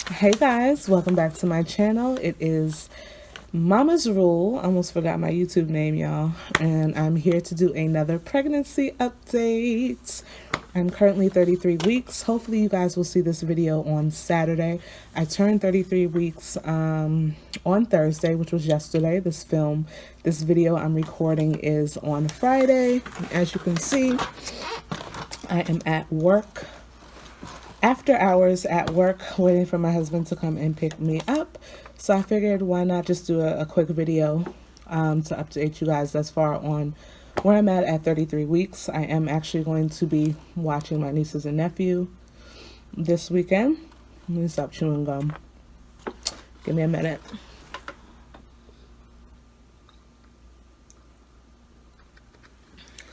Hey guys, welcome back to my channel. It is Mama's Rule. I almost forgot my YouTube name, y'all. And I'm here to do another pregnancy update. I'm currently 33 weeks. Hopefully you guys will see this video on Saturday. I turned 33 weeks on Thursday, which was yesterday. This video I'm recording is on Friday. As you can see, I am at work, after hours at work, waiting for my husband to come and pick me up. So I figured, why not just do a quick video to update you guys thus far on where I'm at 33 weeks. I am actually going to be watching my nieces and nephew this weekend. Let me stop chewing gum. Give me a minute.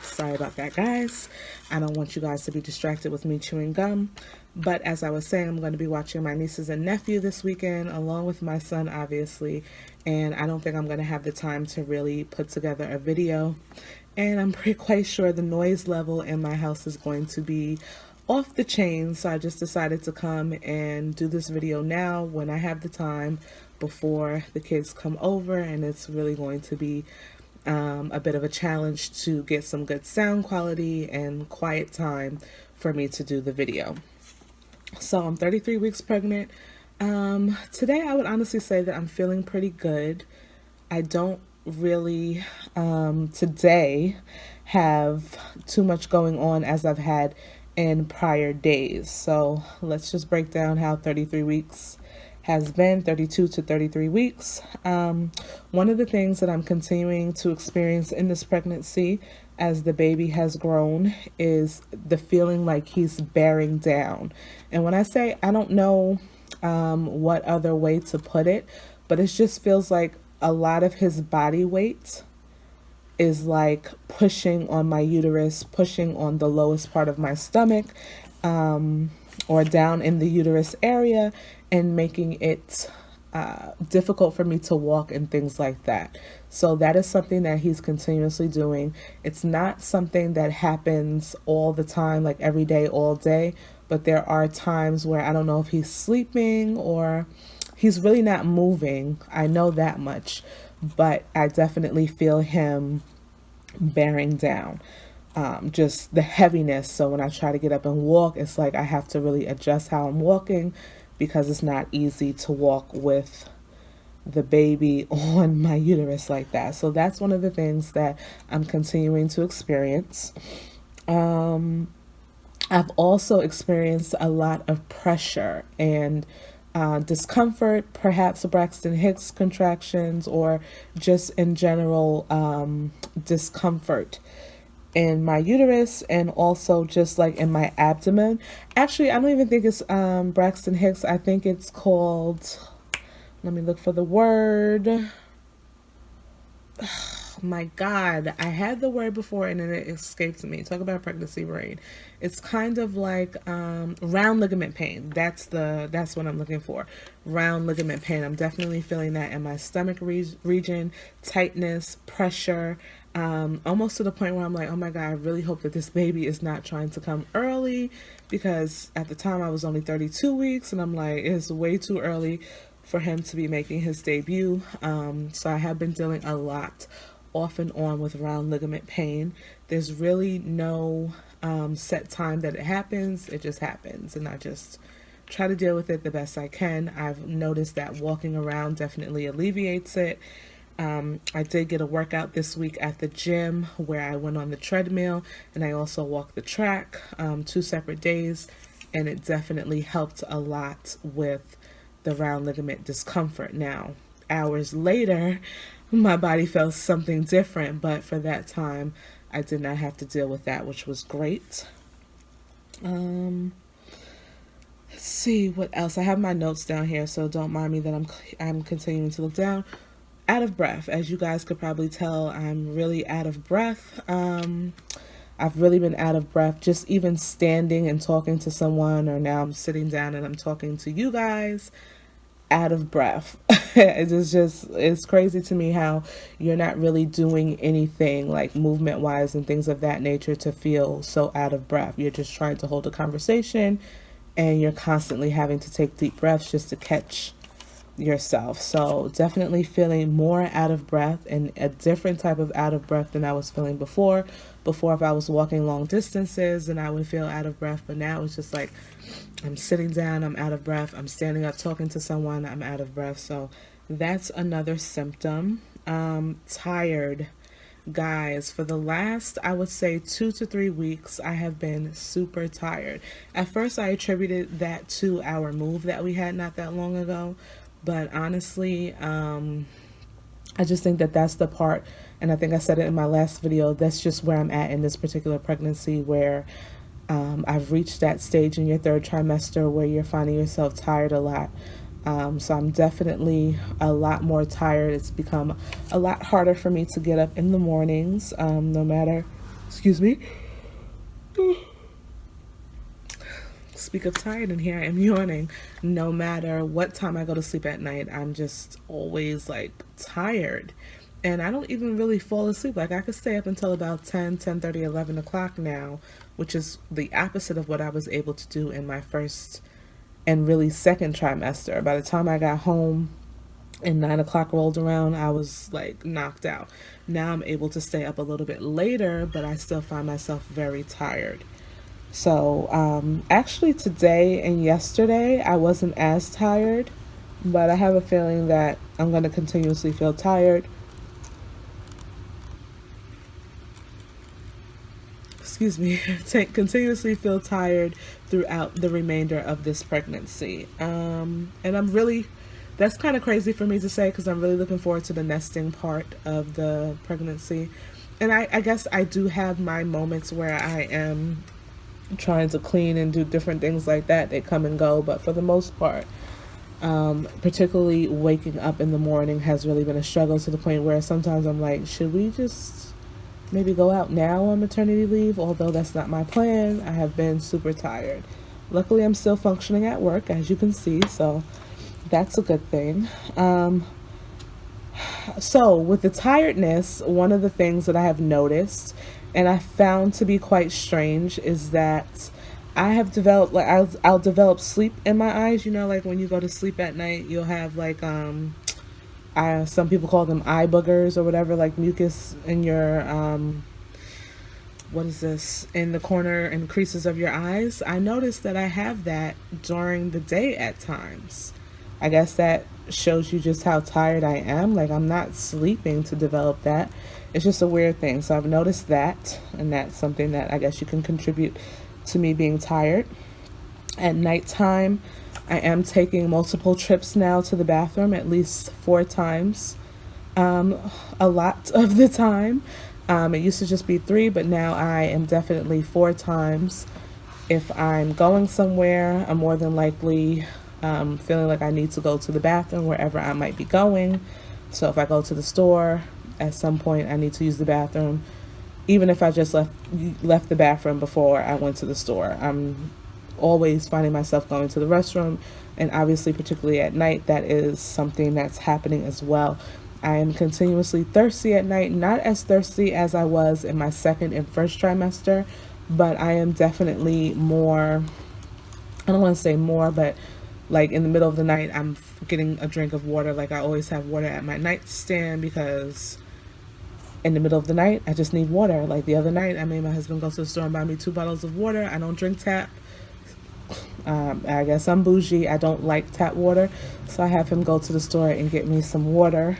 Sorry about that, guys. I don't want you guys to be distracted with me chewing gum. But as I was saying, I'm going to be watching my nieces and nephew this weekend, along with my son, obviously. And I don't think I'm going to have the time to really put together a video. And I'm quite sure the noise level in my house is going to be off the chain. So I just decided to come and do this video now when I have the time before the kids come over. And it's really going to be a bit of a challenge to get some good sound quality and quiet time for me to do the video. So I'm 33 weeks pregnant. Today I would honestly say that I'm feeling pretty good. I don't really today have too much going on as I've had in prior days. So let's just break down how 33 weeks has been, 32 to 33 weeks. One of the things that I'm continuing to experience in this pregnancy as the baby has grown is the feeling like he's bearing down. And when I say, I don't know what other way to put it, but it just feels like a lot of his body weight is like pushing on my uterus, pushing on the lowest part of my stomach, or down in the uterus area, and making it difficult for me to walk and things like that. So that is something that he's continuously doing. It's not something that happens all the time, like every day, all day, but there are times where I don't know if he's sleeping or he's really not moving. I know that much, but I definitely feel him bearing down. Just the heaviness. So when I try to get up and walk, it's like I have to really adjust how I'm walking because it's not easy to walk with the baby on my uterus like that. So that's one of the things that I'm continuing to experience. I've also experienced a lot of pressure and discomfort, perhaps Braxton Hicks contractions, or just in general discomfort in my uterus and also just like in my abdomen. Actually, I don't even think it's Braxton Hicks. I think it's called, let me look for the word. Oh my God, I had the word before and then it escaped me. Talk about pregnancy brain. It's kind of like round ligament pain. That's what I'm looking for. Round ligament pain. I'm definitely feeling that in my stomach region, tightness, pressure, almost to the point where I'm like, oh my God, I really hope that this baby is not trying to come early, because at the time I was only 32 weeks and I'm like, it's way too early for him to be making his debut. So I have been dealing a lot off and on with round ligament pain. There's really no set time that it happens. It just happens, and I just try to deal with it the best I can. I've noticed that walking around definitely alleviates it. I did get a workout this week at the gym where I went on the treadmill and I also walked the track, 2 separate days, and it definitely helped a lot with the round ligament discomfort. Now, hours later, my body felt something different, but for that time, I did not have to deal with that, which was great. Let's see what else. I have my notes down here, so don't mind me that I'm continuing to look down. Out of breath, as you guys could probably tell, I'm really out of breath. I've really been out of breath just even standing and talking to someone, or now I'm sitting down and I'm talking to you guys. Out of breath. It's crazy to me how you're not really doing anything like movement wise and things of that nature to feel so out of breath. You're just trying to hold a conversation and you're constantly having to take deep breaths just to catch yourself. So definitely feeling more out of breath, and a different type of out of breath than I was feeling before. Before, if I was walking long distances, and I would feel out of breath, but now it's just like I'm sitting down, I'm out of breath. I'm standing up talking to someone, I'm out of breath. So that's another symptom. Tired. Guys, for the last, I would say 2 to 3 weeks, I have been super tired. At first, I attributed that to our move that we had not that long ago. But honestly, I just think that that's the part, and I think I said it in my last video, that's just where I'm at in this particular pregnancy, where I've reached that stage in your third trimester where you're finding yourself tired a lot. So I'm definitely a lot more tired. It's become a lot harder for me to get up in the mornings, no matter, excuse me. Speak of tired, and here I am yawning. No matter what time I go to sleep at night, I'm just always like tired. And I don't even really fall asleep. Like I could stay up until about 10, 10:30, 11 o'clock now, which is the opposite of what I was able to do in my first and really second trimester. By the time I got home and 9 o'clock rolled around, I was like knocked out. Now I'm able to stay up a little bit later, but I still find myself very tired. So actually today and yesterday I wasn't as tired, but I have a feeling that I'm going to continuously feel tired. Excuse me, continuously feel tired throughout the remainder of this pregnancy. And I'm really, that's kind of crazy for me to say, because I'm really looking forward to the nesting part of the pregnancy. And I guess I do have my moments where I am trying to clean and do different things like that. They come and go, but for the most part, particularly waking up in the morning has really been a struggle, to the point where sometimes I'm like, should we just maybe go out now on maternity leave? Although that's not my plan. I have been super tired. Luckily, I'm still functioning at work, as you can see, so that's a good thing. So with the tiredness, one of the things that I have noticed and I found to be quite strange is that I have developed, like, I'll develop sleep in my eyes. You know, like when you go to sleep at night, you'll have like some people call them eye boogers or whatever, like mucus in your what is this, in the corner and creases of your eyes. I noticed that I have that during the day at times. I guess that shows you just how tired I am. Like, I'm not sleeping to develop that. It's just a weird thing. So I've noticed that, and that's something that I guess you can contribute to me being tired. At nighttime, I am taking multiple trips now to the bathroom, at least 4 times, a lot of the time. It used to just be 3, but now I am definitely 4 times. If I'm going somewhere, I'm more than likely feeling like I need to go to the bathroom wherever I might be going. So if I go to the store, at some point I need to use the bathroom, even if I just left the bathroom before I went to the store. I'm always finding myself going to the restroom, and obviously particularly at night, that is something that's happening as well. I am continuously thirsty at night, not as thirsty as I was in my second and first trimester, but I am definitely more, I don't want to say more, but like in the middle of the night, I'm getting a drink of water. Like I always have water at my nightstand, because in the middle of the night, I just need water. Like the other night, I made my husband go to the store and buy me 2 bottles of water. I don't drink tap. I guess I'm bougie. I don't like tap water. So I have him go to the store and get me some water,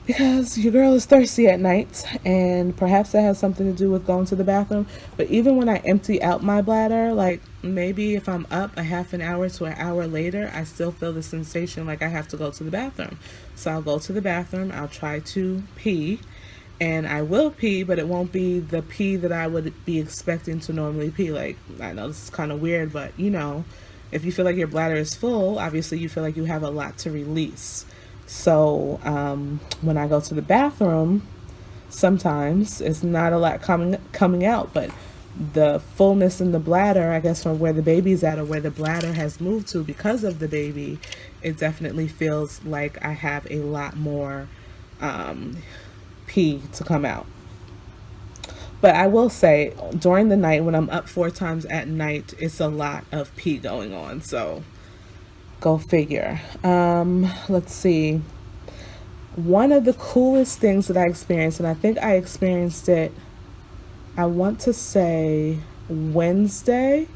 because your girl is thirsty at night, and perhaps that has something to do with going to the bathroom. But even when I empty out my bladder, like maybe if I'm up a half an hour to an hour later, I still feel the sensation like I have to go to the bathroom. So I'll go to the bathroom, I'll try to pee, and I will pee, but it won't be the pee that I would be expecting to normally pee. Like, I know this is kind of weird, but you know, if you feel like your bladder is full, obviously you feel like you have a lot to release. So when I go to the bathroom, sometimes it's not a lot coming out, but the fullness in the bladder, I guess from where the baby's at, or where the bladder has moved to because of the baby, it definitely feels like I have a lot more pee to come out. But I will say, during the night, when I'm up 4 times at night, it's a lot of pee going on. So go figure. Let's see. One of the coolest things that I experienced, and I think I experienced it, I want to say Wednesday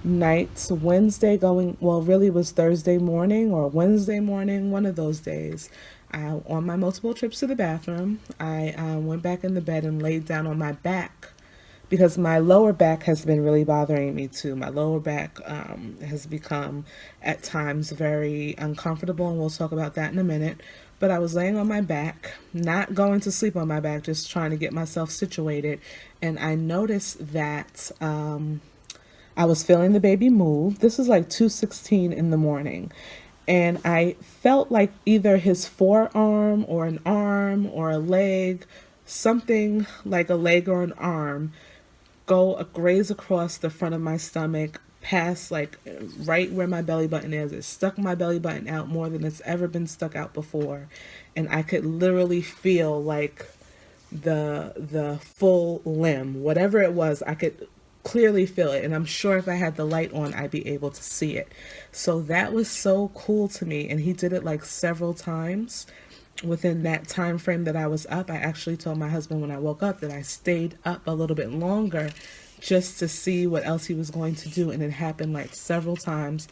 nights, Wednesday going, well, really was Thursday morning or Wednesday morning, one of those days. On my multiple trips to the bathroom, I went back in the bed and laid down on my back because my lower back has been really bothering me too. My lower back has become at times very uncomfortable, and we'll talk about that in a minute. But I was laying on my back, not going to sleep on my back, just trying to get myself situated, and I noticed that I was feeling the baby move. This is like 2:16 in the morning. And I felt like either his forearm or an arm or a leg, something like a leg or an arm, go graze across the front of my stomach, past like right where my belly button is. It stuck my belly button out more than it's ever been stuck out before. And I could literally feel like the full limb, whatever it was, I could clearly feel it, and I'm sure if I had the light on I'd be able to see it. So that was so cool to me, and he did it like several times within that time frame that I was up. I actually told my husband when I woke up that I stayed up a little bit longer just to see what else he was going to do, and it happened like several times.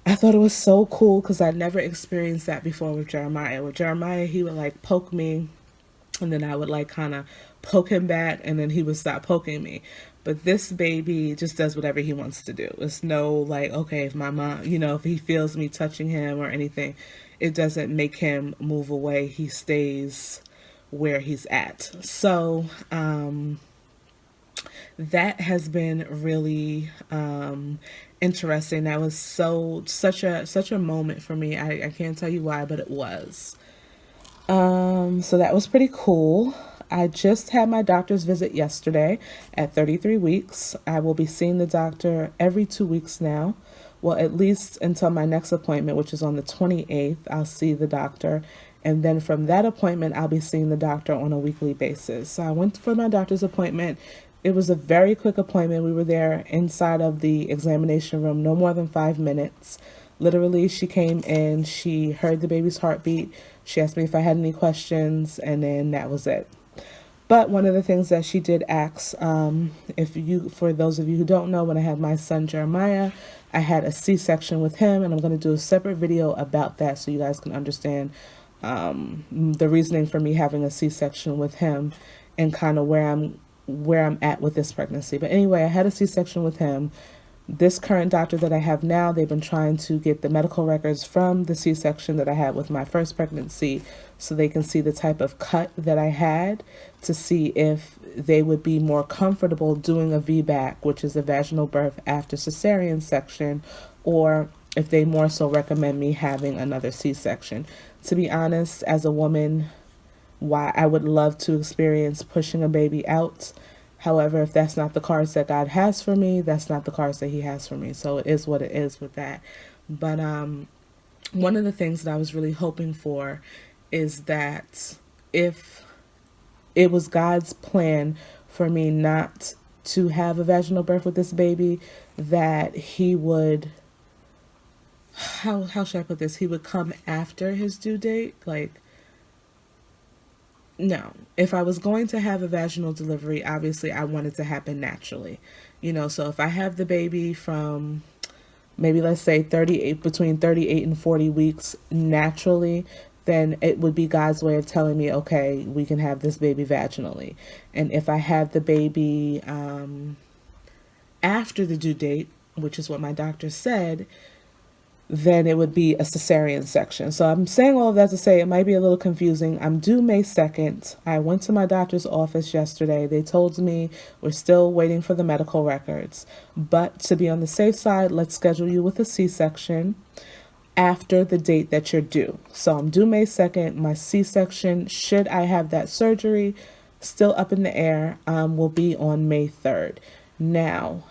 I thought it was so cool because I never experienced that before with Jeremiah. With Jeremiah, he would like poke me, and then I would like kind of poke him back, and then he would stop poking me. But this baby just does whatever he wants to do. It's no like, okay, if my mom, if he feels me touching him or anything, it doesn't make him move away. He stays where he's at. So that has been really interesting. That was such a moment for me. I can't tell you why, but it was. So that was pretty cool. I just had my doctor's visit yesterday at 33 weeks. I will be seeing the doctor every 2 weeks now. Well, at least until my next appointment, which is on the 28th, I'll see the doctor. And then from that appointment, I'll be seeing the doctor on a weekly basis. So I went for my doctor's appointment. It was a very quick appointment. We were there inside of the examination room, no more than 5 minutes. Literally, she came in, she heard the baby's heartbeat. She asked me if I had any questions, and then that was it. But one of the things that she did ask, for those of you who don't know, when I had my son Jeremiah, I had a C-section with him, and I'm going to do a separate video about that so you guys can understand the reasoning for me having a C-section with him and kind of where I'm at with this pregnancy. But anyway, I had a C-section with him. This current doctor that I have now, they've been trying to get the medical records from the C-section that I had with my first pregnancy so they can see the type of cut that I had to see if they would be more comfortable doing a VBAC, which is a vaginal birth after cesarean section, or if they more so recommend me having another C-section. To be honest, as a woman, why I would love to experience pushing a baby out. However, if that's not the cards that God has for me, that's not the cards that he has for me. So it is what it is with that. But one of the things that I was really hoping for is that if it was God's plan for me not to have a vaginal birth with this baby, that he would, how should I put this? He would come after his due date. Like, no, if I was going to have a vaginal delivery, obviously I want it to happen naturally. So if I have the baby from maybe let's say between 38 and 40 weeks naturally, then it would be God's way of telling me, okay, we can have this baby vaginally. And if I have the baby after the due date, which is what my doctor said, then it would be a cesarean section. So I'm saying all of that to say it might be a little confusing. I'm due May 2nd. I went to my doctor's office yesterday. They told me we're still waiting for the medical records. But to be on the safe side, let's schedule you with a C-section after the date that you're due. So I'm due May 2nd. My C-section, should I have that surgery, still up in the air, will be on May 3rd. Now,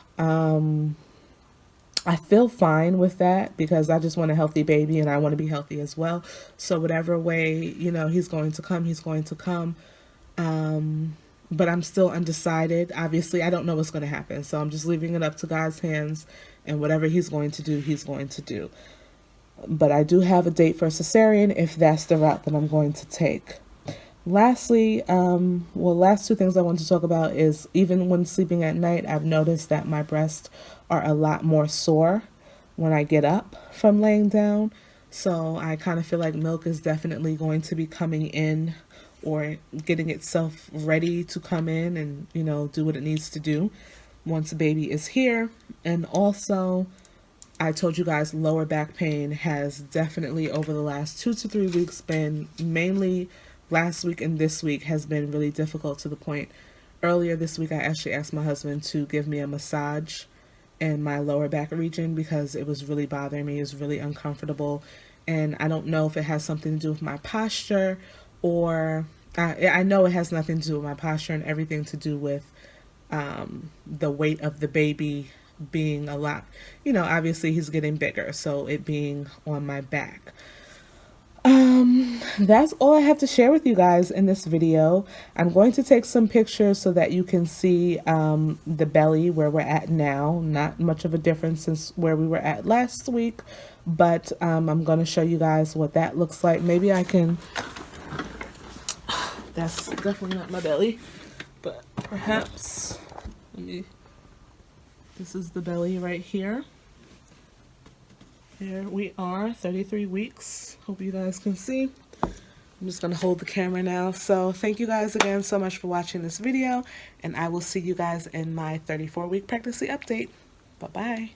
I feel fine with that because I just want a healthy baby and I want to be healthy as well. So whatever way, he's going to come, he's going to come. but I'm still undecided. Obviously, I don't know what's going to happen, so I'm just leaving it up to God's hands, and whatever he's going to do, he's going to do. But I do have a date for a cesarean if that's the route that I'm going to take. Lastly, last two things I want to talk about is even when sleeping at night, I've noticed that my breasts are a lot more sore when I get up from laying down. So I kind of feel like milk is definitely going to be coming in or getting itself ready to come in and, you know, do what it needs to do once the baby is here. And also, I told you guys lower back pain has definitely over the last 2 to 3 weeks been mainly last week and this week has been really difficult to the point. Earlier this week, I actually asked my husband to give me a massage in my lower back region because it was really bothering me. It was really uncomfortable. And I don't know if it has something to do with my posture or I know it has nothing to do with my posture and everything to do with the weight of the baby being a lot, you know, obviously he's getting bigger, so it being on my back. That's all I have to share with you guys in this video. I'm going to take some pictures so that you can see the belly where we're at now. Not much of a difference since where we were at last week, but I'm going to show you guys what that looks like. Maybe I can, that's definitely not my belly, but perhaps, this is the belly right here. Here we are, 33 weeks. Hope you guys can see. I'm just going to hold the camera now. So thank you guys again so much for watching this video, and I will see you guys in my 34-week pregnancy update. Bye-bye.